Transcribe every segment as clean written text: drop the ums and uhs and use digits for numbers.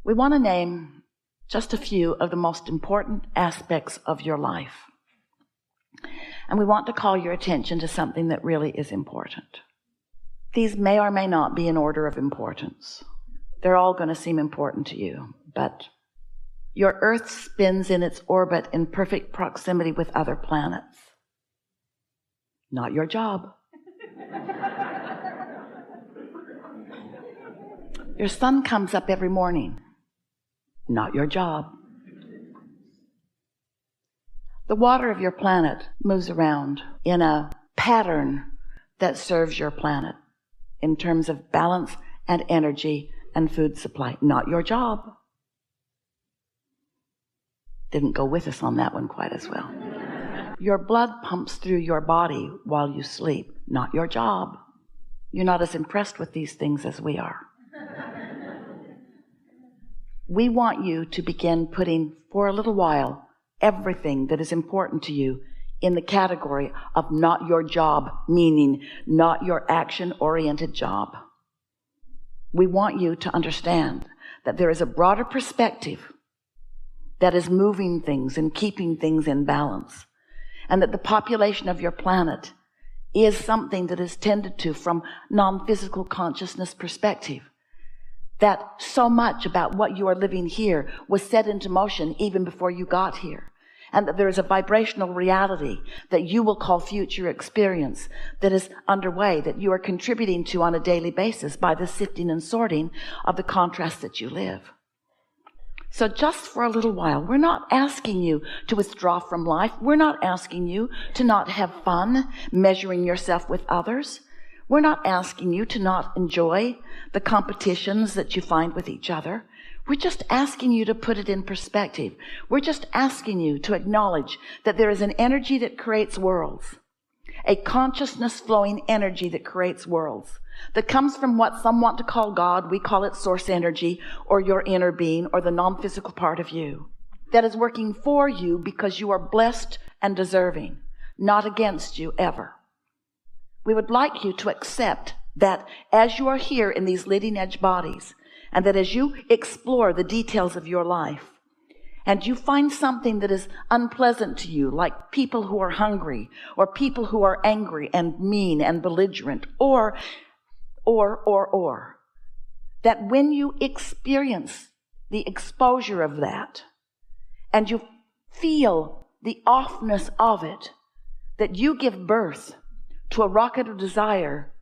We want to name just a few of the most important aspects of your life. And we want to call your attention to something that really is important. These may or may not be in order of importance. They're all going to seem important to you, but your Earth spins in its orbit in perfect proximity with other planets. Not your job. Your sun comes up every morning. Not your job. The water of your planet moves around in a pattern that serves your planet in terms of balance and energy and food supply. Not your job. Didn't go with us on that one quite as well. Your blood pumps through your body while you sleep. Not your job. You're not as impressed with these things as we are. We want you to begin putting, for a little while, everything that is important to you in the category of not your job, meaning not your action-oriented job. We want you to understand that there is a broader perspective that is moving things and keeping things in balance, and that the population of your planet is something that is tended to from non-physical consciousness perspective. That so much about what you are living here was set into motion even before you got here. And that there is a vibrational reality that you will call future experience that is underway, that you are contributing to on a daily basis by the sifting and sorting of the contrasts that you live. So just for a little while, we're not asking you to withdraw from life. We're not asking you to not have fun measuring yourself with others. We're not asking you to not enjoy the competitions that you find with each other. We're just asking you to put it in perspective. We're just asking you to acknowledge that there is an energy that creates worlds, a consciousness flowing energy that creates worlds, that comes from what some want to call God. We call it source energy, or your inner being, or the non-physical part of you, that is working for you because you are blessed and deserving, not against you ever. We would like you to accept that as you are here in these leading edge bodies, and that as you explore the details of your life, and you find something that is unpleasant to you, like people who are hungry, or people who are angry and mean and belligerent, or, that when you experience the exposure of that, and you feel the offness of it, that you give birth to a rocket of desire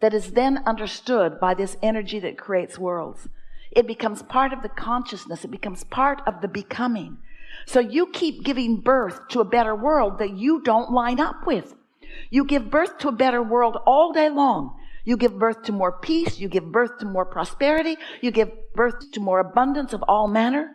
that is then understood by this energy that creates worlds. It becomes part of the consciousness. It becomes part of the becoming. So you keep giving birth to a better world that you don't line up with. You give birth to a better world all day long. You give birth to more peace. You give birth to more prosperity. You give birth to more abundance of all manner.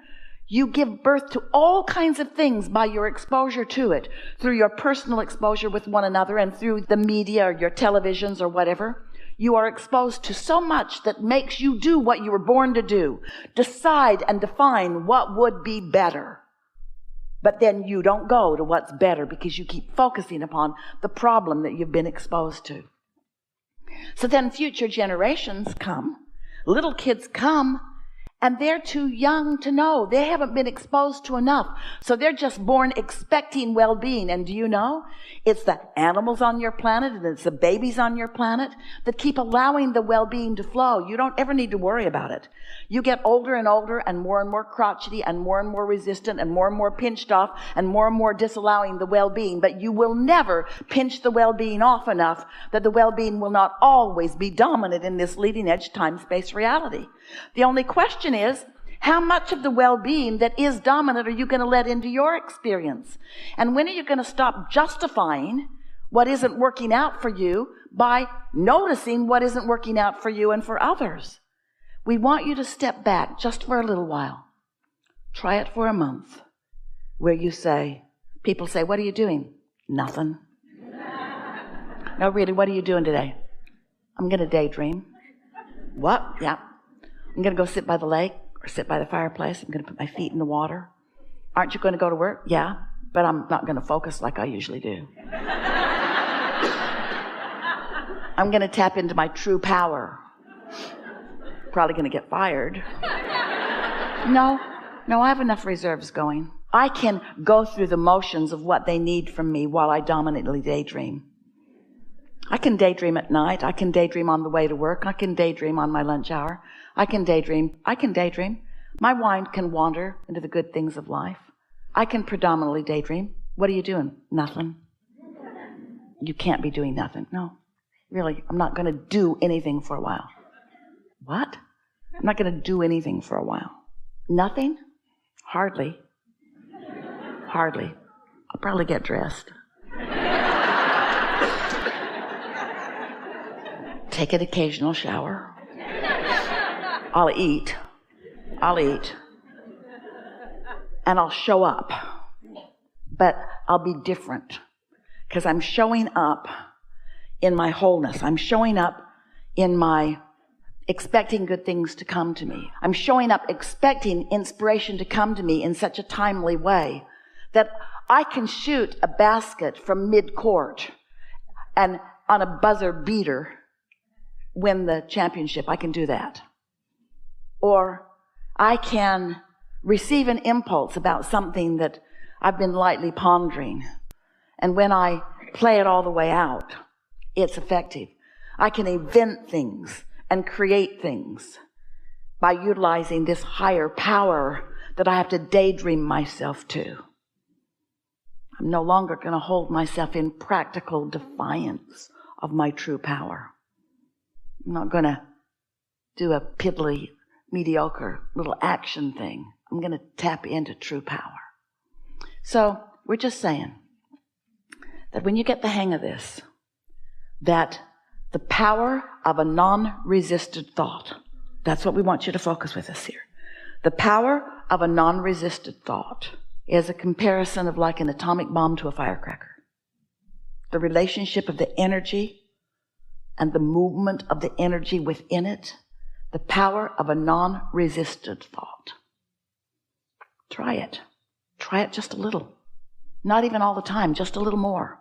You give birth to all kinds of things by your exposure to it, through your personal exposure with one another and through the media or your televisions or whatever. You are exposed to so much that makes you do what you were born to do, decide and define what would be better. But then you don't go to what's better because you keep focusing upon the problem that you've been exposed to. So then future generations come, little kids come, and they're too young to know. They haven't been exposed to enough. So they're just born expecting well-being. And do you know? It's the animals on your planet and it's the babies on your planet that keep allowing the well-being to flow. You don't ever need to worry about it. You get older and older and more crotchety and more resistant and more pinched off and more disallowing the well-being. But you will never pinch the well-being off enough that the well-being will not always be dominant in this leading edge time-space reality. The only question is, how much of the well-being that is dominant are you going to let into your experience? And when are you going to stop justifying what isn't working out for you by noticing what isn't working out for you and for others? We want you to step back just for a little while. Try it for a month, where you say, people say, what are you doing? Nothing. No, really, what are you doing today? I'm going to daydream. What? Yeah. I'm going to go sit by the lake or sit by the fireplace. I'm going to put my feet in the water. Aren't you going to go to work? Yeah, but I'm not going to focus like I usually do. I'm going to tap into my true power. Probably going to get fired. No, I have enough reserves going. I can go through the motions of what they need from me while I dominantly daydream. I can daydream at night. I can daydream on the way to work. I can daydream on my lunch hour. I can daydream. My mind can wander into the good things of life. I can predominantly daydream. What are you doing? Nothing. You can't be doing nothing. No, really, I'm not going to do anything for a while. What? I'm not going to do anything for a while. Nothing? Hardly. I'll probably get dressed. Take an occasional shower. I'll eat. And I'll show up. But I'll be different. Because I'm showing up in my wholeness. I'm showing up in my expecting good things to come to me. I'm showing up expecting inspiration to come to me in such a timely way that I can shoot a basket from mid-court and on a buzzer beater win the championship. I can do that. Or I can receive an impulse about something that I've been lightly pondering. And when I play it all the way out, it's effective. I can invent things and create things by utilizing this higher power that I have to daydream myself to. I'm no longer going to hold myself in practical defiance of my true power. I'm not going to do a piddly, mediocre little action thing. I'm going to tap into true power. So we're just saying that when you get the hang of this, that the power of a non-resisted thought, that's what we want you to focus with us here. The power of a non-resisted thought is a comparison of like an atomic bomb to a firecracker. The relationship of the energy and the movement of the energy within it, the power of a non-resisted thought. Try it. Try it just a little. Not even all the time, just a little more.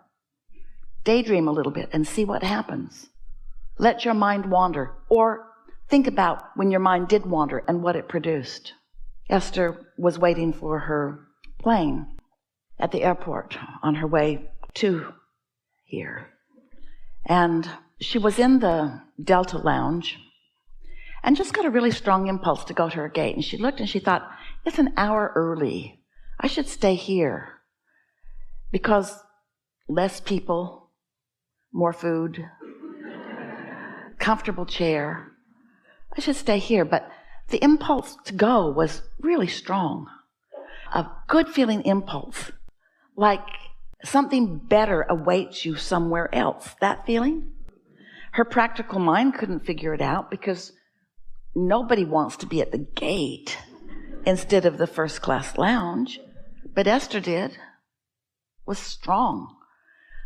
Daydream a little bit and see what happens. Let your mind wander, or think about when your mind did wander and what it produced. Esther was waiting for her plane at the airport on her way to here. And she was in the Delta Lounge and just got a really strong impulse to go to her gate. And she looked and she thought, it's an hour early. I should stay here because less people, more food, comfortable chair. I should stay here. But the impulse to go was really strong. A good feeling impulse, like something better awaits you somewhere else. That feeling? Her practical mind couldn't figure it out because nobody wants to be at the gate instead of the first class lounge. But Esther did, was strong.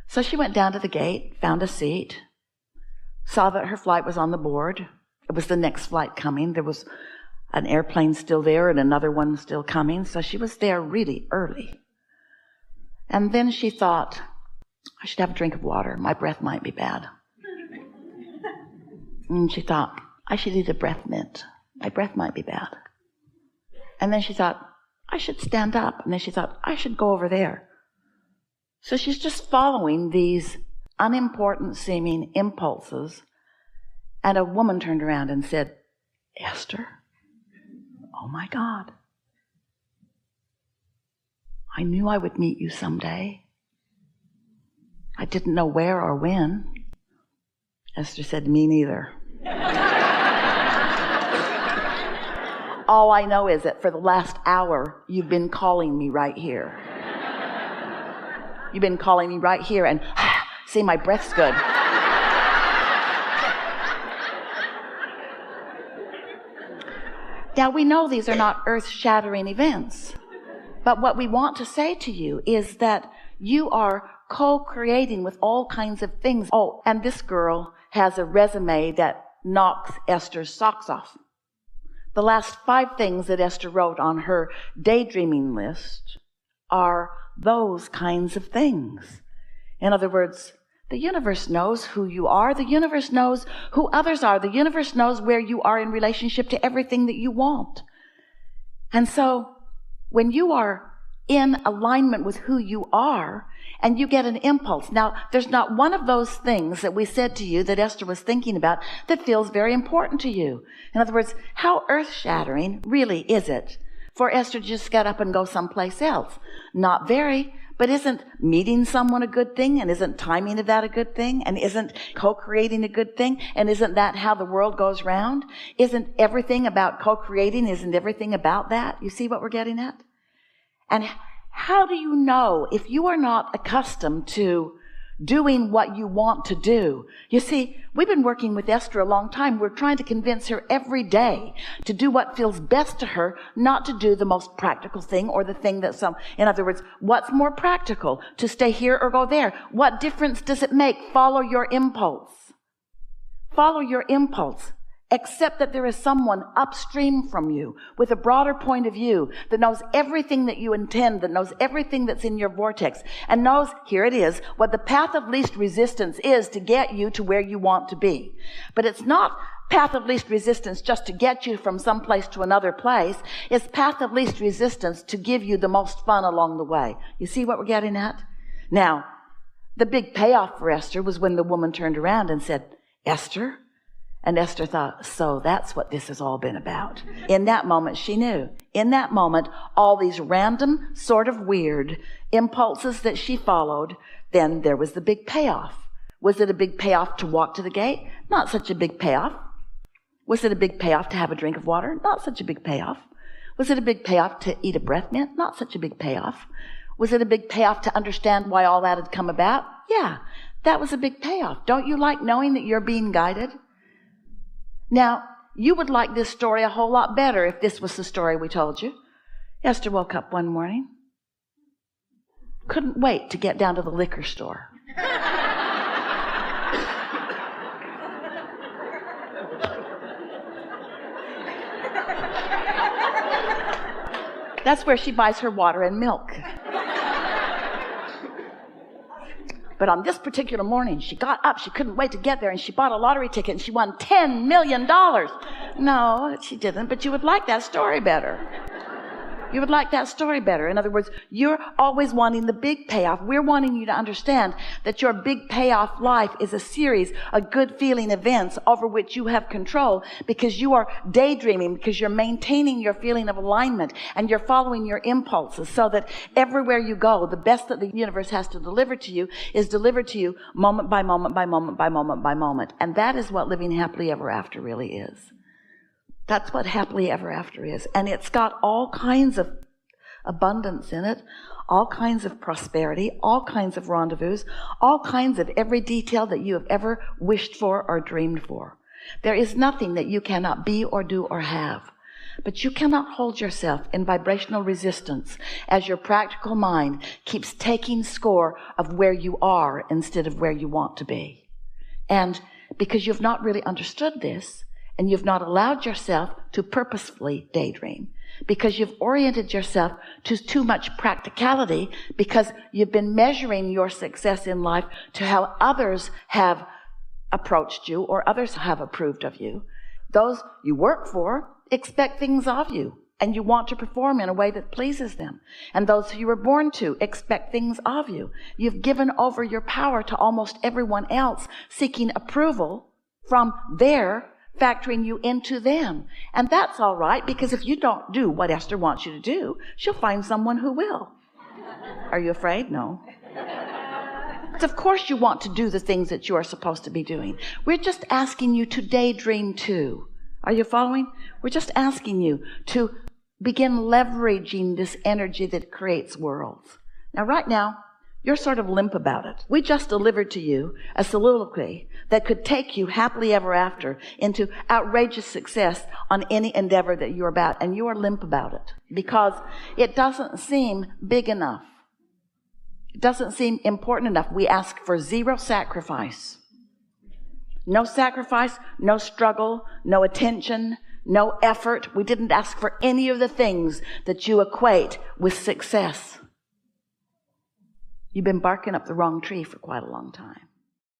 So she went down to the gate, found a seat, saw that her flight was on the board. It was the next flight coming. There was an airplane still there and another one still coming. So she was there really early. And then she thought, I should have a drink of water. My breath might be bad. And she thought, I should eat a breath mint. My breath might be bad. And then she thought, I should stand up. And then she thought, I should go over there. So she's just following these unimportant seeming impulses. And a woman turned around and said, Esther, oh my God. I knew I would meet you someday. I didn't know where or when. Esther said, me neither. All I know is that for the last hour, you've been calling me right here. You've been calling me right here and see, my breath's good. Now, we know these are not earth-shattering events, but what we want to say to you is that you are co-creating with all kinds of things. Oh, and this girl has a resume that knocks Esther's socks off. The last 5 things that Esther wrote on her daydreaming list are those kinds of things. In other words, the universe knows who you are. The universe knows who others are. The universe knows where you are in relationship to everything that you want. And so when you are in alignment with who you are and you get an impulse. Now, there's not one of those things that we said to you that Esther was thinking about that feels very important to you. In other words, how earth-shattering really is it for Esther to just get up and go someplace else? Not very. But isn't meeting someone a good thing? And isn't timing of that a good thing? And isn't co-creating a good thing? And isn't that how the world goes round? Isn't everything about co-creating? Isn't everything about that? You see what we're getting at? And how do you know if you are not accustomed to doing what you want to do? You see, we've been working with Esther a long time. We're trying to convince her every day to do what feels best to her, not to do the most practical thing or the thing that in other words, what's more practical, to stay here or go there? What difference does it make? Follow your impulse. Follow your impulse. Accept that there is someone upstream from you with a broader point of view that knows everything that you intend, that knows everything that's in your vortex, and knows, here it is, what the path of least resistance is to get you to where you want to be. But it's not path of least resistance just to get you from some place to another place. It's path of least resistance to give you the most fun along the way. You see what we're getting at? Now, the big payoff for Esther was when the woman turned around and said, Esther? And Esther thought, so that's what this has all been about. In that moment, she knew. In that moment, all these random, sort of weird impulses that she followed, then there was the big payoff. Was it a big payoff to walk to the gate? Not such a big payoff. Was it a big payoff to have a drink of water? Not such a big payoff. Was it a big payoff to eat a breath mint? Not such a big payoff. Was it a big payoff to understand why all that had come about? Yeah, that was a big payoff. Don't you like knowing that you're being guided? Now, you would like this story a whole lot better if this was the story we told you. Esther woke up one morning, couldn't wait to get down to the liquor store. That's where she buys her water and milk. But on this particular morning, she got up, she couldn't wait to get there, and she bought a lottery ticket, and she won $10 million. No, she didn't, but you would like that story better. You would like that story better. In other words, you're always wanting the big payoff. We're wanting you to understand that your big payoff life is a series of good feeling events over which you have control because you are daydreaming, because you're maintaining your feeling of alignment and you're following your impulses so that everywhere you go, the best that the universe has to deliver to you is delivered to you moment by moment by moment by moment by moment. And that is what living happily ever after really is. That's what happily ever after is. And it's got all kinds of abundance in it, all kinds of prosperity, all kinds of rendezvous, all kinds of every detail that you have ever wished for or dreamed for. There is nothing that you cannot be or do or have. But you cannot hold yourself in vibrational resistance as your practical mind keeps taking score of where you are instead of where you want to be. And because you've not really understood this, and you've not allowed yourself to purposefully daydream, because you've oriented yourself to too much practicality, because you've been measuring your success in life to how others have approached you or others have approved of you. Those you work for expect things of you, and you want to perform in a way that pleases them. And those who you were born to expect things of you. You've given over your power to almost everyone else, seeking approval from their factoring you into them. And that's all right, because if you don't do what Esther wants you to do, she'll find someone who will. Are you afraid? No. Of course you want to do the things that you are supposed to be doing. We're just asking you to daydream too. Are you following? We're just asking you to begin leveraging this energy that creates worlds. Now, right now, you're sort of limp about it. We just delivered to you a soliloquy that could take you happily ever after into outrageous success on any endeavor that you're about, and you are limp about it because it doesn't seem big enough. It doesn't seem important enough. We ask for zero sacrifice. No sacrifice, no struggle, no attention, no effort. We didn't ask for any of the things that you equate with success. You've been barking up the wrong tree for quite a long time.